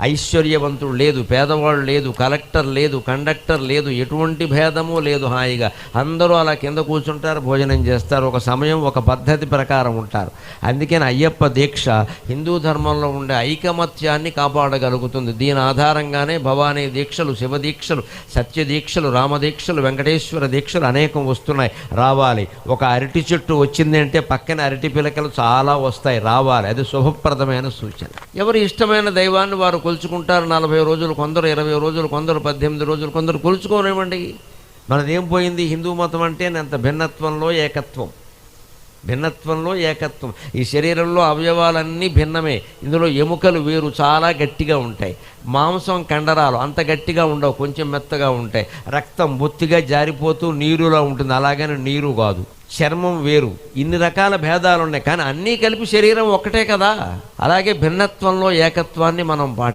ఐశ్వర్యవంతుడు లేదు, పేదవాళ్ళు లేదు, కలెక్టర్ లేదు, కండక్టర్ లేదు, ఎటువంటి భేదము లేదు. హాయిగా అందరూ అలా కింద కూర్చుంటారు, భోజనం చేస్తారు, ఒక సమయం ఒక పద్ధతి ప్రకారం ఉంటారు. అందుకని అయ్యప్ప దీక్ష హిందూ ధర్మంలో ఉండే ఐకమత్యాన్ని కాపాడగలుగుతుంది. దీని ఆధారంగానే భవానీ దీక్షలు, శివ దీక్షలు, సత్య దీక్షలు, రామదీక్షలు, వెంకటేశ్వర దీక్షలు అనేకం వస్తున్నాయి. రావాలి. ఒక అరటి చెట్టు వచ్చింది అంటే పక్కన అరటి పిలకలు చాలా వస్తాయి, రావాలి. అది శుభప్రదమైన సూచన. ఎవరి ఇష్టమైన దైవాన్ని వారు కొలుచుకుంటారు. 40 రోజులు, కొందరు 20 రోజులు, కొందరు 18 రోజులు, కొందరు కొలుచుకోనివ్వండి. మనదేం పోయింది? హిందూ మతం అంటే అంత భిన్నత్వంలో ఏకత్వం, భిన్నత్వంలో ఏకత్వం. ఈ శరీరంలో అవయవాలన్నీ భిన్నమే. ఇందులో ఎముకలు వేరు, చాలా గట్టిగా ఉంటాయి. మాంసం, కండరాలు అంత గట్టిగా ఉండవు, కొంచెం మెత్తగా ఉంటాయి. రక్తం బొత్తిగా జారిపోతూ నీరులా ఉంటుంది, అలాగని నీరు కాదు. చర్మం వేరు. ఇన్ని రకాల భేదాలు ఉన్నాయి, కానీ అన్నీ కలిపి శరీరం ఒక్కటే కదా. అలాగే భిన్నత్వంలో ఏకత్వాన్ని మనం